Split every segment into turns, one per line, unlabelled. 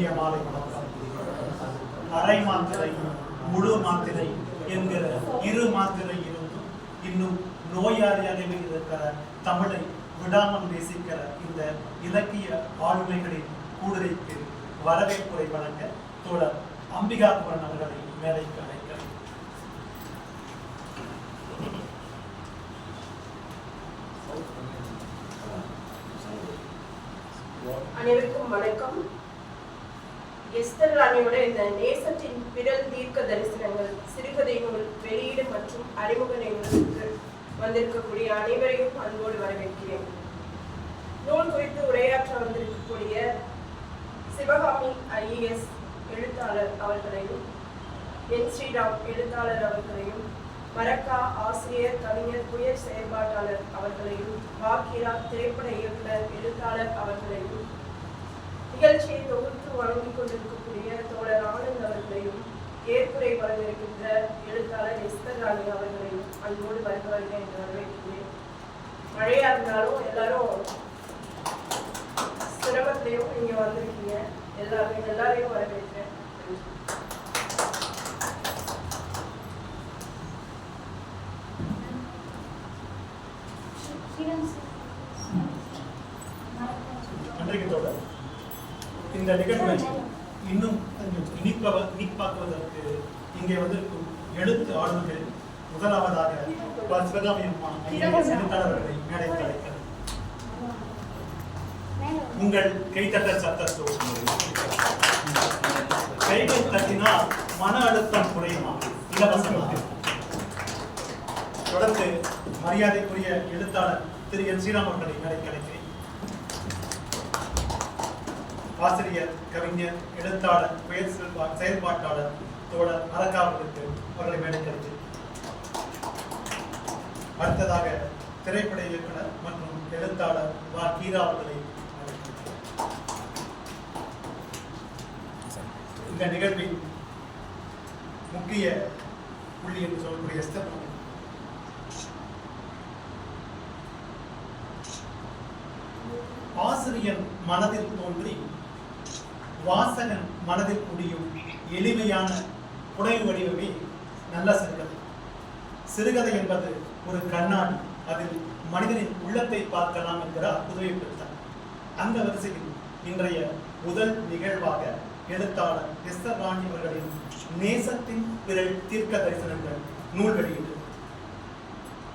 இனிய மாலை வணக்கம். அரை மாத்திரை முழு மாத்திரை என்கிற இரு மாத்திரை இருந்தும் இன்னும் நோயாளியாகவே இருக்கிற தமிழை விடாமல் நேசிக்கிற இந்த இலக்கிய ஆளுமைகளின் கூடுதைக்கு வரவேற்புரை வழங்க தோழர் அம்பிகா குமரன் அவர்களை மேடைக்கு அழைக்கிறேன்.
அனைவருக்கும் வணக்கம். எஸ்தர் ராணியோட இந்த நேசத்தின் பிறல் தீர்க்க தரிசனங்கள் சிறுகதை நூல் வெளியீடு மற்றும் அறிமுக நிகழ்வுக்கு வந்திருக்கக்கூடிய அனைவரையும் அன்போடு வரவேற்கிறேன். நூல் குறித்து உரையாற்ற வந்திருக்கக்கூடிய சிவகாமி IAS எழுத்தாளர் அவர்களையும், என் ஸ்ரீராம் எழுத்தாளர் அவர்களையும், மரக்கா ஆசிரியர் கவிஞர் புயல் செயற்பாட்டாளர் அவர்களையும், வாக்கிரா திரைப்பட இயக்குனர் எழுத்தாளர் அவர்களையும், நிகழ்ச்சியை தொகுத்து வழங்கிக் கொண்டிருக்கக்கூடிய தோழர் ஆனந்த் அவர்களையும், ஏற்புரை வழங்கியிருக்கின்ற எழுத்தாளர் எஸ்தர் ராணி அவர்களையும் அன்போடு வருக என்று வரவேற்கிறேன். மழையா இருந்தாலும் எல்லாரும் சிரமத்திலையும் நீங்க வந்திருக்கீங்க. எல்லாரையும் வரவேற்கிறேன்.
இந்த நிகழ்வை இன்னும் இனிப்பாக்குவதற்கு இங்கே வந்திருக்கும் எழுத்து ஆளுநர்கள் முதலாவதாக சிவகாமி அம்மா எழுத்தாளர்களை மேடைக்கு அழைக்கிறார். உங்கள் கைத்தட்டல் சத்தத்தோடு கைகள் தட்டினால் மன அழுத்தம் குறையுமா? இலவசமாக. தொடர்ந்து மரியாதைக்குரிய எழுத்தாளர் திரு என் ஸ்ரீராம் அவர்களை மேடைக்கு அழைக்கிறேன். ஆசிரியர் கவிஞர் எழுத்தாளர் புயல் செயல்பாட்டாளர் தோழர் அரக்காவர்களுக்கு அவர்களை மேடைக்கிறது. அடுத்ததாக திரைப்பட இயக்குனர் மற்றும் எழுத்தாளர் வாக்கிரா அவர்களை இந்த நிகழ்வின் முக்கிய புள்ளி என்று சொல்லக்கூடிய எஸ்தர் ஆசிரியர் மனதில் தோன்றி வாசகன் மனதில் முடியும் எளிமையான புனைவு வடிவமே நல்ல சிறுகதை. சிறுகதை என்பது ஒரு கண்ணாடி, அதில் மனிதனின் உள்ளத்தை பார்க்கலாம் என்கிறார் புதுவை பெற்றார். அந்த வரிசையில் இன்றைய முதல் நிகழ்வாக எழுத்தாளர் எஸ்தர் ராணி அவர்களின் நேசத்தின் பிறல் தீர்க்க தரிசனங்கள் நூல் வெளியீடு.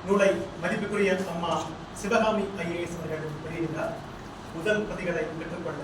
நூலை மதிப்புக்குரிய அம்மா சிவகாமி IAS அவர்கள் வெளியிட்டார். முதல் பிரதிகளை பெற்றுக்கொள்ள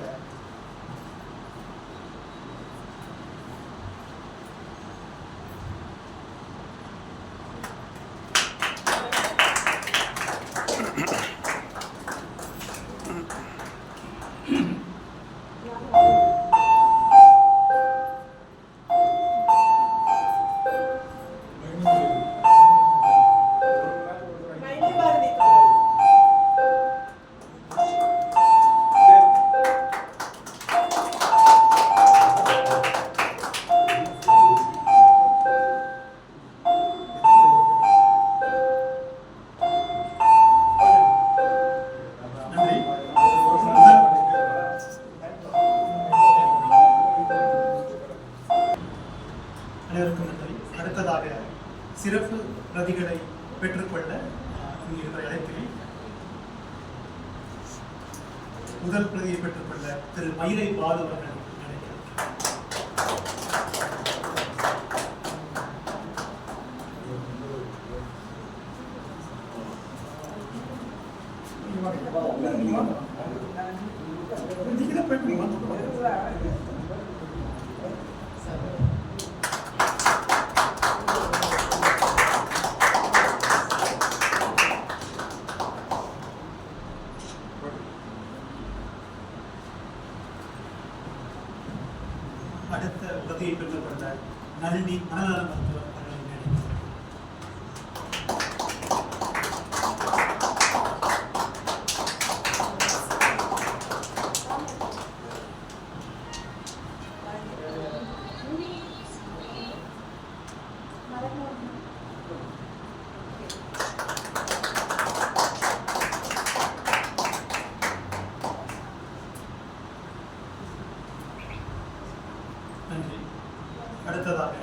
சிறப்பு பிரதிகளை பெற்றுக்கொள்ள இங்கே அழைக்கிறேன். முதல் பிரதியை பெற்றுக்கொள்ள திரு மயிலை பாலு அவர்கள் அடுத்த பிரதியை பெற்றுக்கொண்ட நளினி மனநல மருத்துவர் நன்றி. அடுத்ததாக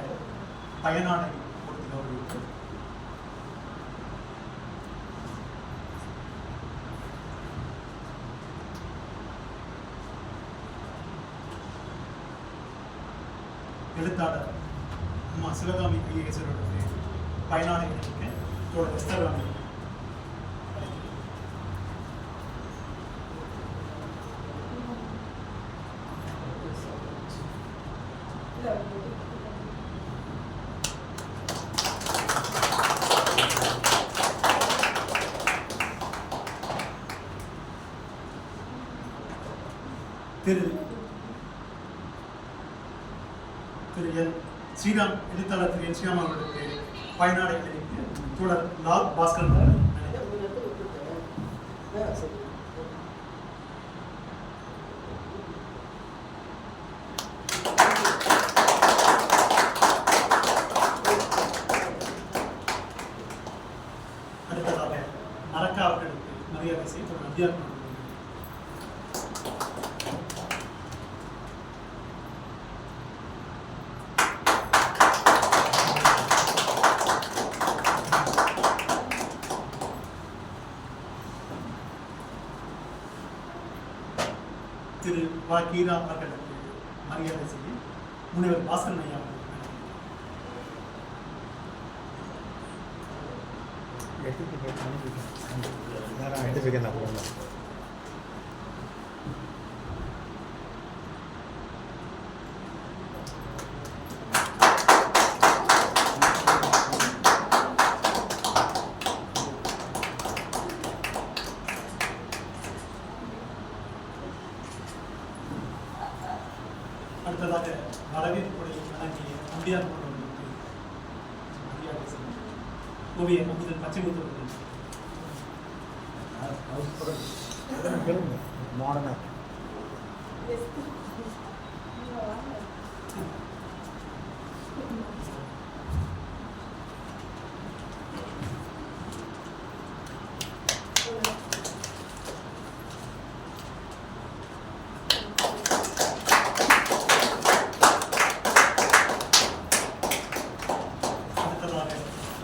பயனாடை கொடுத்து கௌரவிப்பு. எழுத்தாளர் அம்மா சிவகாமி ஐஏஎஸ்வரோட பயனாடை அணிவிக்க தோழர் எஸ்தர் ராணி திரு என் ஸ்ரீராம் எழுத்தாளர் திரு என் ஸ்ரீராம் அவர்களுக்கு பயனாடை அணிவிக்க தோழர் லால் பாஸ்கர் அவர்கள் அடுத்ததாக மரக்கா அவர்களுக்கு மரியாதை செய்து ஒரு அத்தியாத்ம திரு வா கீரா அவர்களுக்கு மரியாதை செய்ய முனைவர் பாஸ்கரன் ஐயா அடுத்ததாக வரவேற்புடைய வழங்கிய அம்பியார் கொண்டவர்களுக்கு மரியாதை செய்ய ஓவியர் அமுதன் பச்சைமுத்து
மாடர்னா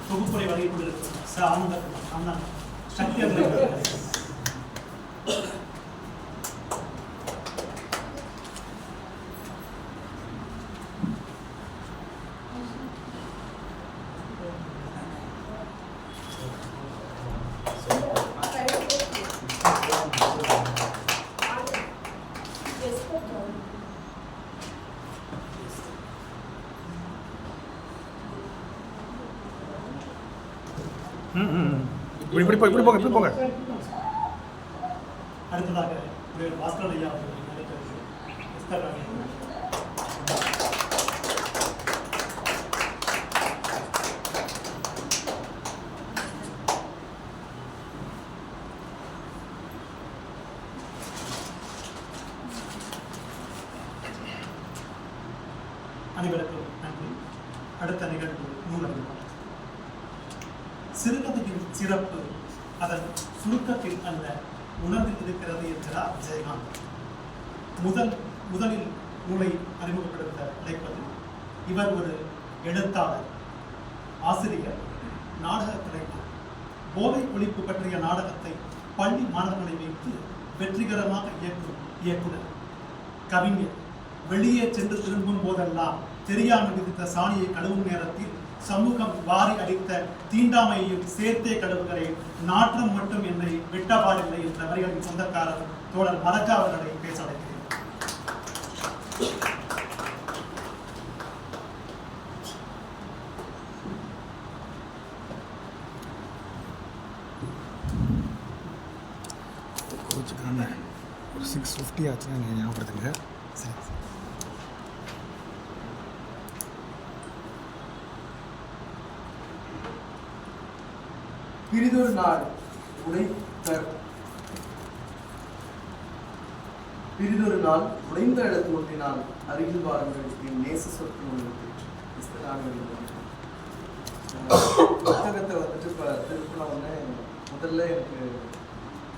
தொகுப்புரை வழங்கிக் கொண்டிருக்கும் ஆனந்த சக்தி அவர்கள்
இப்படி போங்க.
அடுத்ததாக பாஸ்கர் ஐயா அவர்கள் நடைபெறுகிறது எஸ்தர் ராணி அனைவருக்கும் நன்றி. அடுத்த நிகழ்வு நூலகம். சிறுகதையின் சிறப்பு அதன் சுருக்கத்தில் அல்ல உணர்வில் இருக்கிறது என்கிறார் விஜயகாந்த். முதலில் நூலை அறிமுகப்படுத்த அழைப்பது இவர் ஒரு எழுத்தாளர், ஆசிரியர், நாடக கலைஞர். போதை ஒழிப்பு பற்றிய நாடகத்தை பள்ளி மாணவர்களை வைத்து வெற்றிகரமாக இயக்கும் இயக்குனர், கவிஞர். வெளியே சென்று திரும்பும் போதெல்லாம் தெரியாமல் விதித்த சாணியை கழுவும் நேரத்தில் சமூகம் வாரி அடித்த தீண்டாமையையும் சேர்த்தே கழுவுகிறேன், நாற்றம் மட்டும் என்னை விட்டபாடில்லை என்ற வரிகளின் சொந்தக்காரர் தோழர் மரக்கா அவர்களை பேச அழைக்கிறேன்.
ஒரு 650 ஆச்சுன்னா நீங்கள் ஞாபகப்படுத்துங்க.
சரி.
பிரிதொரு நாள் உடைந்த இடத்து ஒன்றினால் அருகில் வாருங்கள் என் நேச சொற்கள் உங்களுக்கு புத்தகத்தை வந்துட்டு இப்போ திருப்பின உடனே முதல்ல எனக்கு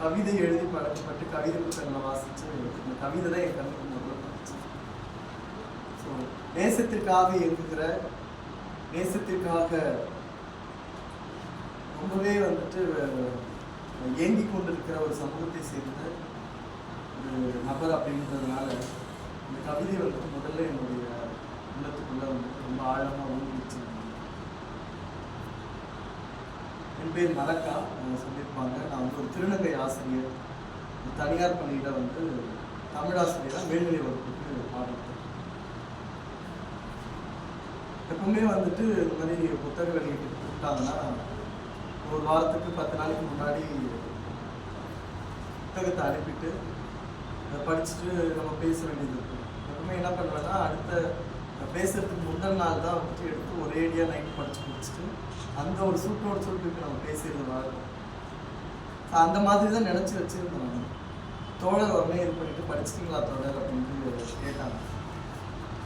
கவிதை எழுதி பழக்கப்பட்டு கவிதை புத்தகங்களை வாசிச்சு இந்த கவிதை தான் என் கண்ணுக்கு முதல்ல பார்த்துச்சு. ஸோ நேசத்திற்காக இயங்குகிற, நேசத்திற்காக ரொம்பவே வந்துட்டு ஏங்கி கொண்டிருக்கிற ஒரு சமூகத்தை சேர்ந்த ஒரு நபர் அப்படின்றதுனால இந்த கவிதை வந்துட்டு முதல்ல என்னுடைய உள்ளத்துக்குள்ள வந்துட்டு ரொம்ப ஆழமாக ஊங்கிடுச்சு. என் பேர் நலக்கா, சொல்லியிருப்பாங்க. நான் வந்து ஒரு திருநங்கை ஆசிரியர், தனியார் பள்ளியில வந்து தமிழ் ஆசிரியராக மேல்நிலை வகுப்புக்கு பாடுறேன். எப்பவுமே வந்துட்டு இந்த மாதிரி புத்தக வெளியிட்டு கூப்பிட்டாங்கன்னா ஒரு வாரத்துக்கு 10 நாளைக்கு முன்னாடி புத்தகத்தை அனுப்பிட்டு அதை படிச்சுட்டு நம்ம பேச வேண்டியது இருக்கும். எப்பவுமே என்ன பண்ணுவேன்னா அடுத்த பேசுறதுக்கு முந்தின நாள் தான் வந்துட்டு எடுத்து ஒரேடியாக நைட் படிச்சு முடிச்சுட்டு அந்த ஒரு சூட்டோட சூட்டுக்கு நம்ம பேசிடுறது வழக்கம். அந்த மாதிரி தான் நினச்சி வச்சுருந்தோம். நான் தோழர் உடனே இது பண்ணிட்டு படிச்சிட்டிங்களா தோழர் அப்படின்ட்டு கேட்டாங்க.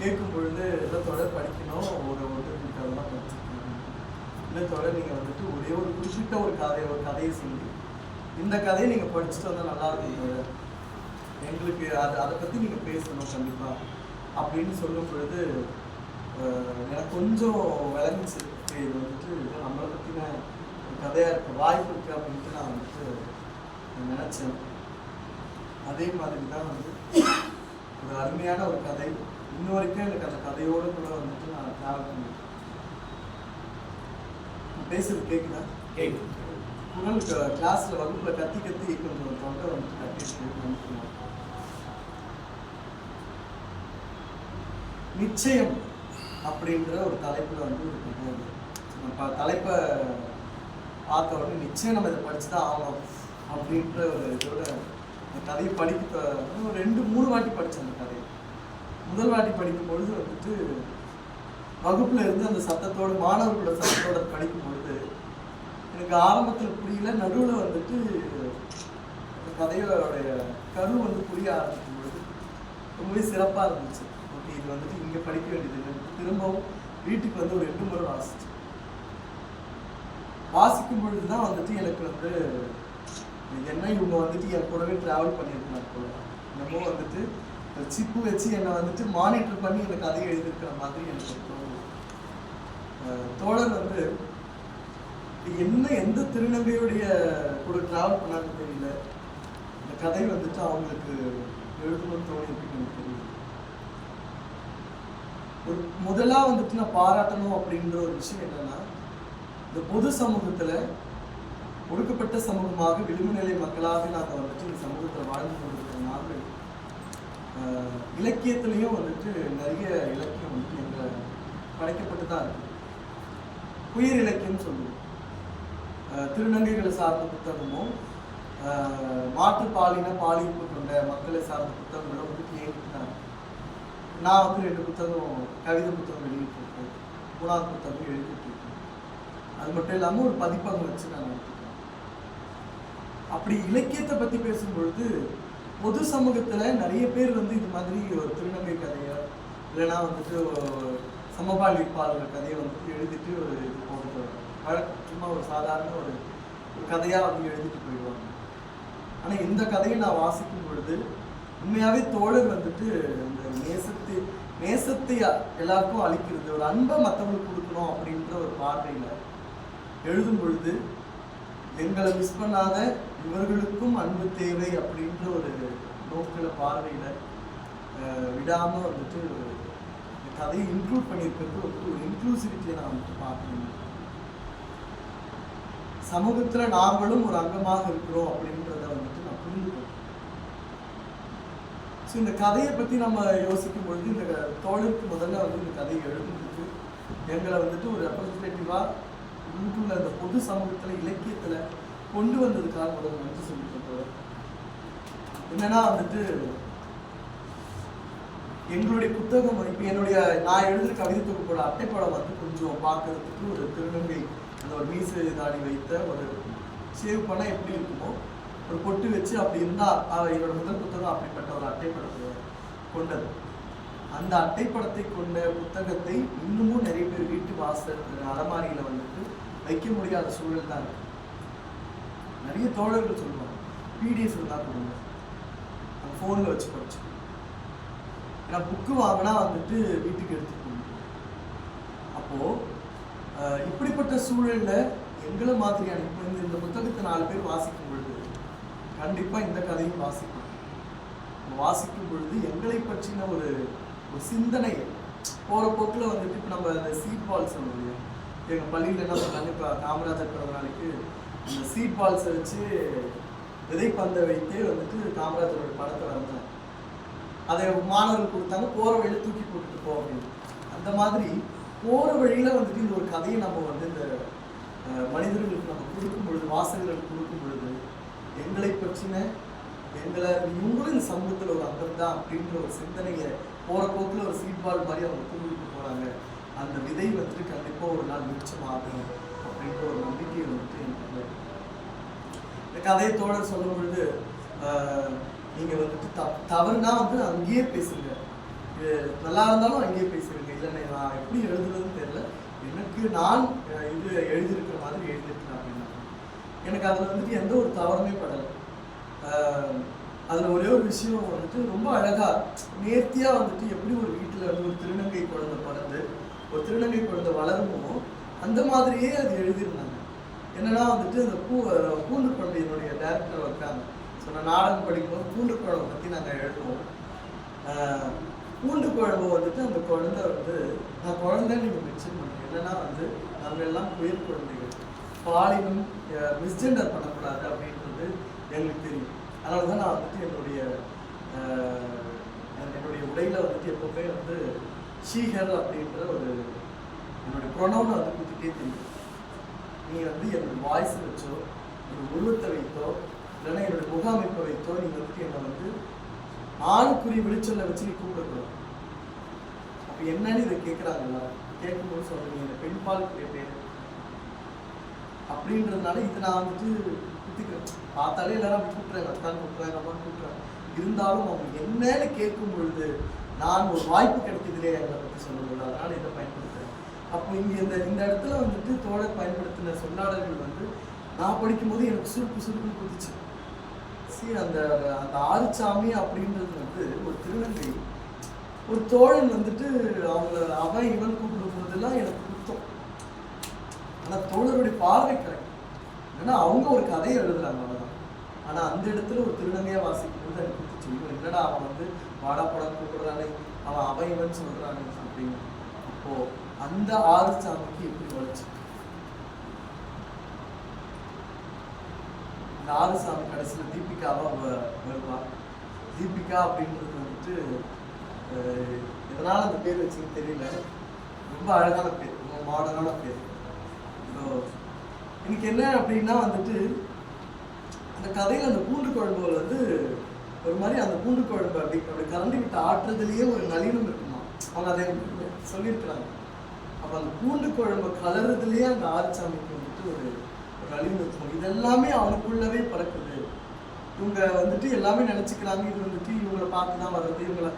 கேட்கும் பொழுது ஏதோ தொடர் படிக்கணும், ஒரு அதெல்லாம் படிச்சிருக்காங்க. இல்லை தொடர் நீங்கள் வந்துட்டு ஒரே ஒரு குறிப்பிட்ட ஒரு கதையை சொல்லி இந்த கதையை நீங்கள் படிச்சுட்டு வந்தால் நல்லா இருக்கும், எங்களுக்கு அதை பற்றி நீங்கள் பேசணும் கண்டிப்பாக அப்படின்னு சொல்லும் பொழுது எனக்கு கொஞ்சம் விளங்குச்சு. இது வந்துட்டு நம்மளை பற்றின ஒரு கதையாக இருக்க வாய்ப்பு இருக்குது அப்படின்ட்டு நான் வந்துட்டு நினச்சேன். அதே மாதிரி தான் வந்து ஒரு அருமையான ஒரு கதை. இன்ன வரைக்கும் எனக்கு அந்த கதையோடு கூட வந்துட்டு நான் ட்ராவல் பண்ணிட்டேன். பேசுறது கேட்குதா? குரல் கிளாஸ்ல வகுப்புல கத்தி கொஞ்சம் தொண்டை வந்துட்டு கட்டிட்டு. நிச்சயம் அப்படின்ற ஒரு தலைப்புல வந்து தலைப்பை பார்த்த உடனே நிச்சயம் நம்ம இதை படிச்சுதான் ஆகணும் அப்படின்ற ஒரு இதோட அந்த கதையை படிக்க 2-3 வாட்டி படித்தேன். அந்த கதையை முதல் வாட்டி படிக்கும் பொழுது வந்துட்டு வகுப்புல இருந்து அந்த சத்தத்தோட மாணவர்களோட சத்தத்தோட படிக்கும் பொழுது எனக்கு ஆரம்பத்தில் புரியல, நடுவில் வந்துட்டு அந்த கதையோடைய கரு வந்து புரிய ஆரம்பிக்கும் பொழுது ரொம்பவே சிறப்பாக இருந்துச்சு. ஓகே, இது வந்துட்டு இங்கே படிக்க வேண்டியது திரும்பவும் வீட்டுக்கு வந்து ஒரு 2 முறை வாசிக்கும் பொழுது தான் வந்துட்டு எனக்கு வந்து என்ன இவங்க வந்துட்டு என் கூடவே ட்ராவல் பண்ணியிருக்காங்க போல, என்னமோ வந்துட்டு சிப்பு வச்சு என்னை வந்துட்டு மானிட்டர் பண்ணி எனக்கு கதையை எழுதியிருக்கிற மாதிரி எனக்கு தோணுது. தோழர் வந்து எந்த திருநங்கையுடைய கூட ட்ராவல் பண்ணான்னு தெரியல, இந்த கதை வந்துட்டு அவங்களுக்கு எழுதணும்னு தோணிருக்கு எனக்கு தெரியல. ஒரு முதலா வந்துட்டு நான் பாராட்டணும் அப்படின்ற ஒரு விஷயம் என்னன்னா, இந்த பொது சமூகத்துல ஒடுக்கப்பட்ட சமூகமாக விளிம்பு நிலை மக்களாக நாங்கள் வந்துட்டு இந்த சமூகத்தில் வாழ்ந்து கொண்டிருக்கிற நாங்கள் இலக்கியத்திலையும் வந்துட்டு நிறைய இலக்கியம் வந்துட்டு எங்களை படைக்கப்பட்டு தான் இருக்கு. உயிர் இலக்கியம் சொல்லுவோம். திருநங்கைகளை சார்ந்த புத்தகமும் மாற்றுப்பாலின பாலியப்பு கொண்ட மக்களை சார்ந்த புத்தகங்களும் வந்துட்டு ஏங்கிட்டு தான். நான் வந்து 2 புத்தகம் கவிதை புத்தகம் வெளியிட்டிருக்கேன், 3வது புத்தகம் எழுதிட்டு இருக்கேன். அது மட்டும் இல்லாமல் ஒரு பதிப்பகம் வச்சு நான் நடத்திருக்கேன். அப்படி இலக்கியத்தை பற்றி பேசும்பொழுது பொது சமூகத்தில் நிறைய பேர் வந்து இது மாதிரி ஒரு திருநங்கை கதையை இல்லைன்னா வந்துட்டு சமபாலிப்பாளர் கதையை வந்துட்டு எழுதிட்டு ஒரு இது போட்டு சும்மா ஒரு சாதாரண ஒரு கதையாக வந்து எழுதிட்டு போயிடுவாங்க. ஆனால் இந்த கதையை நான் வாசிக்கும் பொழுது உண்மையாகவே தோழர் வந்துட்டு இந்த நேசத்தை எல்லாருக்கும் அளிக்கிறது, ஒரு அன்பை மற்றவங்களுக்கு கொடுக்கணும் அப்படின்ற ஒரு பார்வையில் எழுதும் பொழுது எங்களை மிஸ் பண்ணாத இவர்களுக்கும் அன்பு தேவை அப்படின்ற ஒரு நோக்கில் பார்வையில் விடாமல் வந்துட்டு கதையை இன்க்ளூட் பண்ணியிருக்கிறது ஒரு இன்க்ளூசிவிட்டியை நான் வந்துட்டு பார்க்கணும். சமூகத்தில் நாங்களும் ஒரு அங்கமாக இருக்கிறோம் அப்படின்றத வந்துட்டு நான் புரிஞ்சுக்கணும். ஸோ இந்த கதையை பற்றி நம்ம யோசிக்கும் பொழுது இந்த தோழருக்கு முதல்ல வந்து இந்த கதையை எழுதுறதுக்கு எங்களை வந்துட்டு ஒரு ரெப்ரஸன்டேட்டிவாக உள்ள அந்த பொது சமூகத்தில் இலக்கியத்தில் கொண்டு வந்ததுக்காக முதல்ல வந்து சொல்லிட்டு என்னன்னா வந்துட்டு எங்களுடைய புத்தகம் இப்போ நான் எழுதுகிற கவிதை தொகுப்போட அட்டைப்படம் வந்து கொஞ்சம் பார்க்கறதுக்கு ஒரு திருநங்கை அந்த ஒரு மீசை தாடி வைத்த ஒரு சேவ் பண்ணால் எப்படி இருக்குமோ ஒரு பொட்டு வச்சு அப்படி இருந்தால் என்னோட முதல் புத்தகம் அப்படிப்பட்ட ஒரு அட்டைப்படத்தை கொண்டது. அந்த அட்டைப்படத்தை கொண்ட புத்தகத்தை இன்னமும் நிறைய பேர் வீட்டு வாசல் அலமாரியில் வந்துட்டு வைக்க முடியாத சூழல் தான் இருக்கு. நிறைய தோழர்கள் சொல்லுவாங்க பிடிஎஃப் இருந்தால் கொடுங்க, ஃபோனில் வச்சு படிச்சு. ஏன்னா புக்கு வாங்கினா வந்துட்டு வீட்டுக்கு எடுத்துட்டு போகணும். அப்போது இப்படிப்பட்ட சூழலில் எங்களை மாதிரியான இப்போ இந்த புத்தகத்தை 4 பேர் வாசிக்கும் பொழுது கண்டிப்பாக இந்த கதையும் வாசிக்கும் பொழுது எங்களை பற்றின ஒரு சிந்தனை போகிற போக்கில் வந்துட்டு இப்போ நம்ம அந்த சீட் பால் சொல்லுவோம். எங்கள் பள்ளியில் என்ன பண்ணாங்க, இப்போ காமராஜர் பிறந்த நாளைக்கு இந்த சீட் பால்ஸை வச்சு விதைப்பந்தை வைத்தே வந்துட்டு காமராஜரோட படத்தை வரைஞ்சாங்க. அதை மாணவர்கள் கொடுத்தாங்க, போகிற வழியில் தூக்கி போட்டுட்டு போ அப்படின்னு. அந்த மாதிரி போகிற வழியில் வந்துட்டு இந்த ஒரு கதையை நம்ம வந்து இந்த மனிதர்களுக்கு நம்ம கொடுக்கும் பொழுது, வாசகர்களுக்கு கொடுக்கும் பொழுது எங்களை பற்றின இவங்களும் இந்த சமூகத்தில் ஒரு அங்கம் தான் அப்படின்ற ஒரு சிந்தனையை போகிற போக்கில் ஒரு சீட்பால் மாதிரி அவங்க தூக்கிட்டு போகிறாங்க. அந்த விதை வந்துட்டு கண்டிப்பாக ஒரு நாள் மிச்சமாகும் அப்படின்ற ஒரு நம்பிக்கை வந்துட்டு எனக்கு இந்த கதையை தோழர் சொல்லும் பொழுது நீங்கள் வந்துட்டு தவறுனா வந்து அங்கேயே பேசுங்க, நல்லா இருந்தாலும் அங்கேயே பேசுறீங்க. இல்லைன்னா நான் எப்படி எழுதுறதுன்னு தெரியல, எனக்கு நான் இது எழுதியிருக்கிற மாதிரி எழுதியிருக்கிறேன் அப்படின்னா எனக்கு அதில் வந்துட்டு எந்த ஒரு தவறுமே படலை. அதில் ஒரே ஒரு விஷயம் வந்துட்டு ரொம்ப அழகாக நேர்த்தியாக வந்துட்டு எப்படி ஒரு வீட்டில் வந்து ஒரு திருநங்கை குழந்தை பிறந்து ஒரு திருநங்கை குழந்தை வளருமோ அந்த மாதிரியே அது எழுதியிருந்தாங்க. என்னன்னா வந்துட்டு அந்த பூண்டு குழந்தை என்னுடைய டேரக்டர் இருக்காங்க. ஸோ நான் நாடகம் படிக்கும்போது பூண்டு குழம்பை பற்றி நாங்கள் எழுதுவோம். பூண்டு குழம்பு வந்துட்டு அந்த குழந்தை வந்து நான் குழந்தைன்னு நீங்கள் மென்ஷன் பண்ணுறேன். என்னன்னா வந்து நம்ம எல்லாம் உயிர் குழந்தைகள், பாலினம் மிஸ்ஜெண்டர் பண்ணக்கூடாது அப்படின்றது எங்களுக்கு தெரியும். அதனால தான் நான் வந்துட்டு என்னுடைய உடையில் வந்துட்டு எப்போவுமே வந்து ஷீஹர் அப்படின்ற ஒரு என்னுடைய ப்ரொனவுனை வந்து கொடுத்துட்டே தெரியும். நீ வந்து என்னோட வாய்ஸ் வச்சோ என்னோட உருவத்தை வைத்தோ இல்லைன்னா என்னோட முக அமைப்பை வைத்தோ நீ வந்துட்டு என்னை வந்து ஆணுக்குறி விழிச்சொல்ல வச்சு நீ கூப்பிடக்கூடாது. அப்போ என்னன்னு இதை கேட்குறாங்கல்ல, கேட்கும்போது சொல்றீங்க இந்த பெண்பால் பேர் அப்படின்றதுனால இது நான் வந்துட்டு குத்திக்கிறேன். பார்த்தாலே எல்லாரும் அப்படி கூப்பிட்றாங்க, அத்தான் கூப்பிட்றாங்க, அம்மான்னு கூப்பிட்றாங்க. இருந்தாலும் அவங்க என்னன்னு கேட்கும் பொழுது நான் ஒரு வாய்ப்பு கிடைக்குதுலே எங்களை பற்றி சொல்லும்போது அதனால் இதை பயன்படுத்துகிறேன். அப்போ இங்கே இந்த இடத்துல வந்துட்டு தோழர் பயன்படுத்தின சொல்லாடல்கள் வந்து நான் படிக்கும்போது எனக்கு சுருக்குன்னு குதிச்சு. சரி, அந்த ஆறுசாமி அப்படின்றது வந்து ஒரு திருநங்கை, ஒரு தோழன் வந்துட்டு அவங்கள அவன் இவன் கூப்பிடும் போதெல்லாம் எனக்கு குத்தம். ஆனால் தோழருடைய பார்வை கரெக்ட். ஏன்னா அவங்க ஒரு கதையை எழுதுறாங்க அவ்வளோதான். ஆனால் அந்த இடத்துல ஒரு திருநங்கையாக வாசிக்கும் போது எனக்கு குத்துச்சு. இவன் என்னடா அவன் வந்து வாடா படம் கூப்பிடுறானே, அவன் இவன் சொல்கிறானே அப்படின்னு. அப்போது அந்த ஆறுசாமிக்கு எப்படி வளைச்சு இந்த ஆறுசாமி கடைசியில் தீபிகாவை வருவா. தீபிகா அப்படின்றது வந்துட்டு எதனால் அந்த பேர் வச்சுன்னு தெரியல, ரொம்ப அழகான பேர், ரொம்ப மாடர்னான பேர். ஸோ எனக்கு என்ன அப்படின்னா வந்துட்டு அந்த கதையில் அந்த பூண்டு குழம்புகள் வந்து ஒரு மாதிரி அந்த பூண்டு குழம்பு அப்படி கலந்து விட்டு ஆட்டுறதுலேயே ஒரு நளினம் இருக்குமா, அவங்க அதை சொல்லியிருக்கிறாங்க. அப்போ அந்த பூண்டு குழம்பு கலர்றதுலேயே அந்த ஆறுசாமிக்கு வந்துட்டு ஒரு நளினம் இருக்கும். இதெல்லாமே அவனுக்குள்ளவே பறக்குது. இவங்க வந்துட்டு எல்லாமே நினச்சிக்கிறாங்க இது வந்துட்டு இவங்களை பார்த்து தான் வர்றது, இவங்களை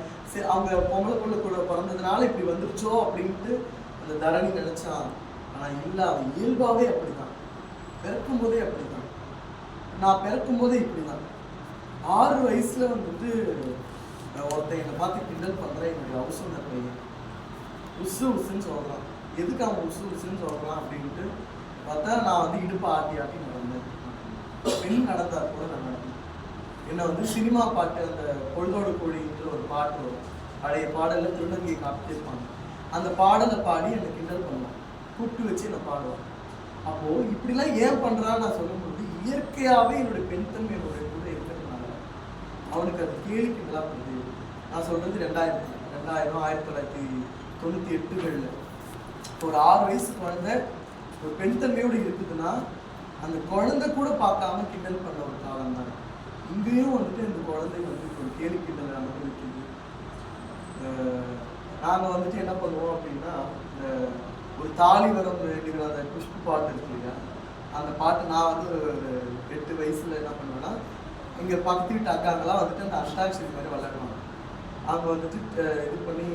அவங்க பொம்பளை பிள்ளை கூட பிறந்ததுனால இப்படி வந்துருச்சோ அப்படின்ட்டு அந்த தரணி நினச்சான். ஆனால் இல்லை, அவன் இயல்பாகவே அப்படி தான், பிறக்கும் போதே அப்படி தான். நான் பிறக்கும் போதே இப்படி தான். 6 வயசுல வந்துட்டு ஒருத்தன் என்னை பார்த்து கிண்டல் பண்ணுறேன். என்னுடைய அவசரம் பையன் உசுன்னு சொல்கிறான். எதுக்கு அவன் உசுன்னு சொல்கிறான் அப்படின்ட்டு பார்த்தா நான் வந்து இடுப்பை ஆட்டி நடந்தேன். பெண் நடந்தார் கூட நான் நடந்தேன். என்னை வந்து சினிமா பாட்டு, அந்த பொழுதோடு கோழின்ற ஒரு பாட்டு வரும், பழைய பாடலில் திருநங்கையை காப்பிட்டிருப்பாங்க. அந்த பாடலை பாடி என்னை கிண்டல் பண்ணுவான், கூப்பிட்டு வச்சு என்னை பாடுவான். அப்போது இப்படிலாம் ஏன் பண்ணுறான்னு நான் சொல்லும்போது இயற்கையாகவே என்னுடைய பெண் தன்மை என்னுடைய கூட இருக்கிறதுனால அவனுக்கு அது கேலி கிண்டலாக பண்ணுது. நான் சொல்கிறது 2000 1998களில் ஒரு 6 வயசு குழந்தை ஒரு பெண் தன்மையோடு இருக்குதுன்னா அந்த குழந்தை கூட பார்க்காம கிண்டல் பண்ண ஒரு காலம் தான். இங்கேயும் வந்துட்டு இந்த குழந்தை வந்து ஒரு கேலி கிண்டலை அனுபவிக்குது. நாங்கள் வந்துட்டு என்ன பண்ணுவோம் அப்படின்னா, இந்த ஒரு தாலி வரம் வேண்டிய அந்த குஷ்பு பாட்டு இருக்கு இல்லையா, அந்த பாட்டு நான் வந்து ஒரு 8 வயசுல என்ன பண்ணுவேன்னா, இங்கே பக்கத்து வீட்டு அக்காங்கெல்லாம் வந்துட்டு அந்த அஷ்டாட்சரி மாதிரி விளையாடுவாங்க. அவங்க வந்துட்டு இது பண்ணி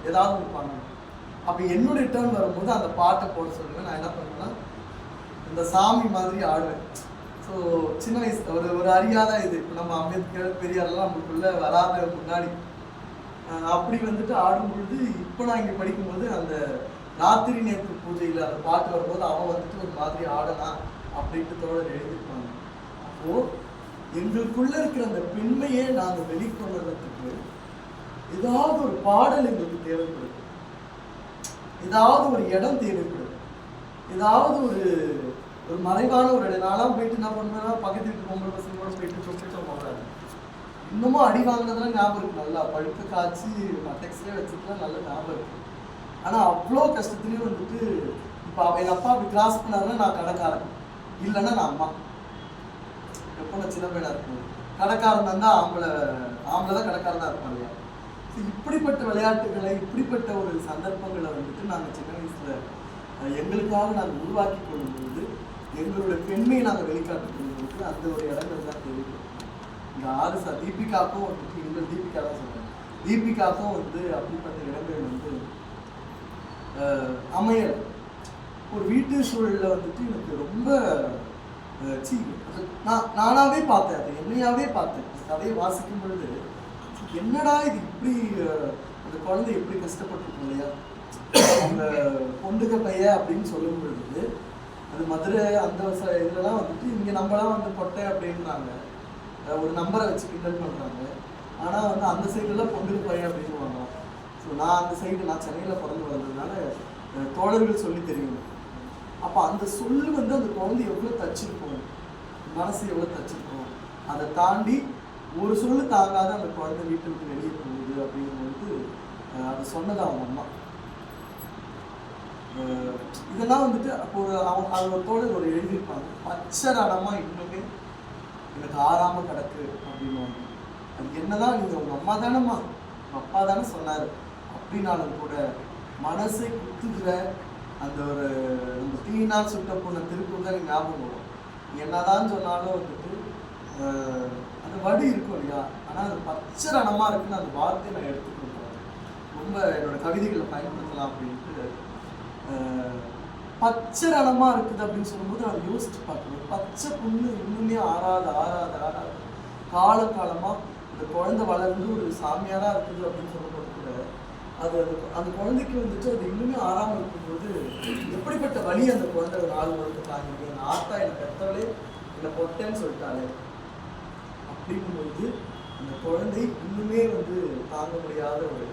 ஏதாவது ஒன்று பண்ணணும். அப்போ என்னுடைய டேர்ன் வரும்போது அந்த பாட்டை போட சொல்லுவேன். நான் என்ன பண்ணுவேன்னா இந்த சாமி மாதிரி ஆடுவேன். ஸோ சின்ன வயசு ஒரு அறியாத இது, இப்போ நம்ம அம்பேத்கர் பெரியாரெல்லாம் நம்மளுக்குள்ளே வராத முன்னாடி அப்படி வந்துட்டு ஆடும் பொழுது இப்போ நான் இங்கே படிக்கும்போது அந்த ராத்திரி நேற்று பூஜையில் அந்த பாட்டு வரும்போது அவன் வந்துட்டு ஒரு மாதிரி ஆடலாம் அப்படின்ட்டு தோழர் எழுதியிருப்பாங்க. அப்போ எங்களுக்குள்ள இருக்கிற அந்த பெண்மையை நாங்கள் வெளிக்கொள்றதுக்கு ஏதாவது ஒரு பாடல் எங்களுக்கு தேவைப்படுது, ஏதாவது ஒரு இடம் தேவைப்படுது, ஏதாவது ஒரு ஒரு மறைவான ஒரு இடம். நான்லாம் போயிட்டு என்ன பண்ணுவேன்னா பக்கத்து வீட்டு பொம்பளை பசங்களோட போயிட்டு சொப்பிட்டு போடுறாங்க. இன்னமும் அடி வாங்கினதுலாம் ஞாபகம் இருக்கு, நல்லா பழுப்பு காய்ச்சி டெக்ஸ்ட்லேயே வச்சுட்டுலாம் நல்ல ஞாபகம் இருக்கு. ஆனால் அவ்வளோ கஷ்டத்துலேயும் வந்துட்டு இப்போ எங்கள் அப்பா அப்படி கிராஸ் பண்ணாருன்னா நான் கடைக்காரன், இல்லைன்னா நான் அம்மா. எப்போ நான் சின்ன பையனாக இருக்கும் கடைக்காரன் தான் ஆம்பளை தான் கடைக்காரனாக இருப்பாங்க இல்லையா. ஸோ இப்படிப்பட்ட விளையாட்டுகளை இப்படிப்பட்ட ஒரு சந்தர்ப்பங்களை வந்துட்டு நாங்கள் சின்ன வயசில் எங்களுக்காக நாங்கள் உருவாக்கி கொள்ளும்போது எங்களுடைய பெண்மையை நாங்கள் வெளிக்காட்டிக் கொள்ளும்போது அந்த ஒரு இடங்கள் தான் தெரியும். இந்த ஆறு தீபிகாக்கும் வந்துட்டு எங்கள் தீபிகா தான் சொல்கிறேன், தீபிகாக்கும் வந்து அப்படிப்பட்ட இடங்கள் வந்து அமையல். ஒரு வீட்டு சூழலில் வந்துட்டு எனக்கு ரொம்ப நானாவே பார்த்தேன், அது என்னையாவே பார்த்தேன். கதையை வாசிக்கும் பொழுது என்னடா இது இப்படி அந்த குழந்தை எப்படி கஷ்டப்பட்டுருக்கும் இல்லையா. அவங்க பொண்ணுக பையன் அப்படின்னு சொல்லும் பொழுது அது மதுரை அந்த இதுலலாம் வந்துட்டு இங்கே நம்மளாம் வந்து பொட்டை அப்படின்றாங்க, ஒரு நம்பரை வச்சு கிண்டல் பண்ணுறாங்க. ஆனால் வந்து அந்த சைடுலாம் பொண்ணுக பையன் அப்படின்னு சொல்லுவாங்க. ஸோ நான் அந்த சைடு, நான் சென்னையில் பிறந்து வளர்ந்ததுனால தோழர்கள் சொல்லி தெரியும். அப்போ அந்த சொல்லு வந்து அந்த குழந்தை எவ்வளோ தச்சிருக்கும், மனசு எவ்வளோ தச்சிருக்கும், அதை தாண்டி ஒரு சொல்லு தாங்காத அந்த குழந்தை வீட்டை விட்டு வெளியே போகுது அப்படிங்கும்போது அதை சொன்னது அவங்க அம்மா. இதெல்லாம் வந்துட்டு அப்போ அவங்க தோழர் ஒரு எழுதியிருப்பாங்க, பச்சரணமா இன்னுமே எனக்கு ஆறாம கிடக்கு அப்படின்னு. அது என்னதான் நீங்க உங்க அம்மா தானேம்மா, உங்க அப்பா தானே சொன்னாரு அப்படின்னாலும் கூட மனசை குத்துகிற அந்த ஒரு நம்ம தீயினால் சுட்ட போன திருப்பூர் தான் ஞாபகம் வரும். என்னதான் சொன்னாலும் வந்துட்டு அந்த வடி இருக்கும் இல்லையா, ஆனால் அது பச்சரணமா இருக்குன்னு அந்த வார்த்தையை நான் எடுத்துக்கிட்டேன். ரொம்ப என்னோட கவிதைகளை பயன்படுத்தலாம் அப்படின்ட்டு. பச்சரணமா இருக்குது அப்படின்னு சொல்லும்போது நான் யோசிச்சு பார்க்கணும், பச்சை புண்ணு இன்னுமே ஆறாது காலமா அந்த குழந்தை வளர்ந்து ஒரு சாமியாரா இருக்குது அப்படின்னு சொல்லும்போது கூட அது அந்த குழந்தைக்கு வந்துட்டு அது இன்னுமே ஆறாமல் இருக்கும்போது எப்படிப்பட்ட வழி அந்த குழந்தை ஒரு நாள் முழுக்க தாங்கிங்க. என் ஆத்தா என்னை பெற்றவளே என்னை பொட்டேன்னு சொல்லிட்டாலே அப்படிங்கும்போது அந்த குழந்தை இன்னுமே வந்து தாங்க முடியாத ஒரு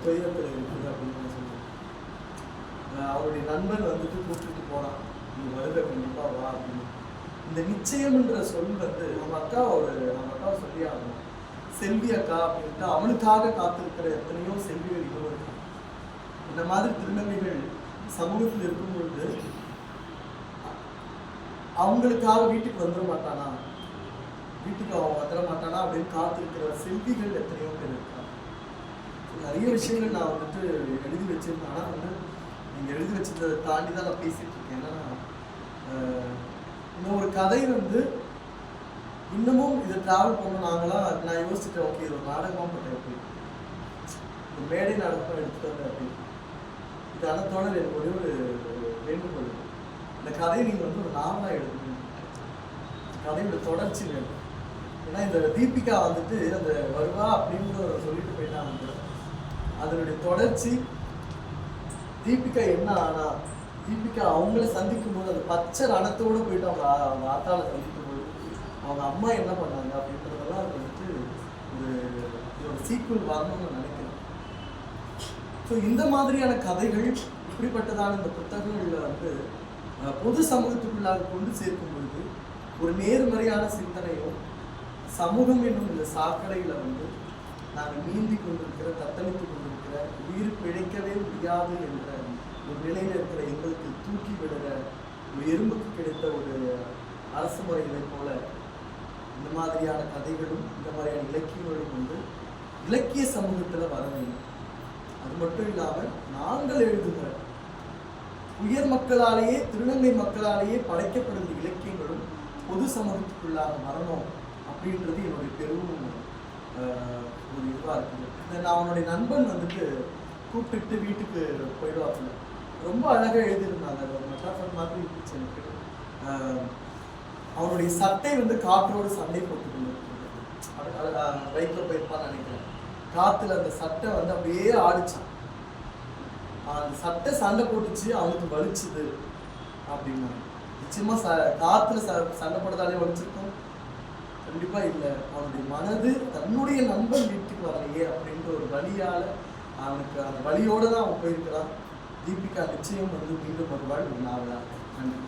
துயரத்தில் இருக்குது அப்படின்னு நான் சொல்லுவேன். அவருடைய நண்பன் வந்துட்டு கூப்பிட்டு போனான், நீ வருக கண்டிப்பா வா அப்படின்னு. இந்த நிச்சயம்ன்ற சொல் வந்து அவங்க அக்காவை சொல்லி ஆகணும், செல்வி அக்கா அப்படின்ட்டு அவனுக்காக காத்திருக்கிற எத்தனையோ செல்விகள் இன்னும் இருக்கு. இந்த மாதிரி திருநங்கைகள் சமூகத்தில் இருக்கும் பொழுது அவங்களுக்காக வீட்டுக்கு வந்துட மாட்டானா, வீட்டுக்கு அவன் வந்துட மாட்டானா அப்படின்னு காத்திருக்கிற செல்விகள் எத்தனையோ பேர் இருக்காங்க. நிறைய விஷயங்கள் நான் வந்துட்டு எழுதி வச்சிருந்தேன். ஆனால் வந்து நீங்கள் எழுதி வச்சிருந்ததை தாண்டி தான் நான் பேசிட்டு இருக்கேன். என்னன்னா இன்னும் ஒரு கதை வந்து இன்னமும் இதை டிராவல் பண்ண நாங்களாம் நான் யோசிச்சுட்டேன், ஓகே இது ஒரு நாடகமாக போட்டேன் எப்படி, ஒரு மேடை நாடகம் எடுத்துட்டு வந்தேன் அப்படி. இது அனத்தோட எனக்கு ஒரே ஒரு வேண்டுகோள், இந்த கதையை நீங்கள் வந்து ஒரு நாவலாக எழுதணும், கதையோட தொடர்ச்சி வேணும். ஏன்னா இந்த தீபிகா வந்துட்டு அந்த வருவா அப்படின்னு சொல்லிட்டு போயிட்டாங்க, அதனுடைய தொடர்ச்சி தீபிகா என்ன ஆனா, தீபிகா அவங்கள சந்திக்கும் போது அந்த பச்சை ரணத்தோடு போயிட்டு அவங்க ஆத்தாளை சந்திக்கும் போது அவங்க அம்மா என்ன பண்ணாங்க அப்படின்றதெல்லாம் அது வந்துட்டு ஒரு சீக்குவல் வரணும்னு நினைக்கிறேன். ஸோ இந்த மாதிரியான கதைகள் இப்படிப்பட்டதான இந்த புத்தகங்களில் வந்து பொது சமூகத்துக்குள்ளாக கொண்டு சேர்க்கும் பொழுது ஒரு நேர்மறையான சிந்தனையும் சமூகம் என்னும் இந்த சாக்கடையில் வந்து நாங்கள் நீந்தி கொண்டிருக்கிற தத்தளித்து கொண்டிருக்கிற உயிர் பிழைக்கவே முடியாது என்ற ஒரு நிலையில் இருக்கிற எங்களுக்கு தூக்கி விடுற ஒரு எறும்புக்கு கிடைத்த ஒரு அரசு முறைகளை போல இந்த மாதிரியான கதைகளும் இந்த மாதிரியான இலக்கியங்களும் வந்து இலக்கிய சமூகத்தில் வர வேண்டும். அது மட்டும் இல்லாமல் நாங்கள் எழுதுகிற உயர் மக்களாலேயே திருநங்கை மக்களாலேயே படைக்கப்படுகிற இலக்கியங்களும் பொது சமூகத்துக்குள்ளாக வரணும் அப்படின்றது என்னுடைய பெரும் ஒரு இதுவாக இருக்குது. நான் அவனுடைய நண்பன் வந்துட்டு கூப்பிட்டு வீட்டுக்கு போயிடுவாப்புல, ரொம்ப அழகாக எழுதியிருந்தாங்க, ஒரு மெட்டாஃபர் மாதிரி இருந்துச்சு எனக்கு. அவனுடைய சட்டை வந்து காற்றோடு சண்டை போட்டுக்கொண்டு பைக்கில் போயிருப்பான்னு நினைக்கிறேன். காத்துல அந்த சட்டை வந்து அப்படியே ஆடிச்சான். அந்த சட்டை சண்டை போட்டுச்சு, அவனுக்கு வலிச்சுது அப்படின்னா நிச்சயமா காத்துல சண்டை போட்டதாலே வலிச்சிருக்கும்? கண்டிப்பா இல்லை. அவனுடைய மனது தன்னுடைய நண்பன் வீட்டுக்கு வரலையே அப்படின்ற ஒரு வலியால அவனுக்கு அந்த வலியோட தான் அவன் போயிருக்கிறான். தீபிகா நிச்சயம் வந்து மீண்டும் வருவாள். நன்றி.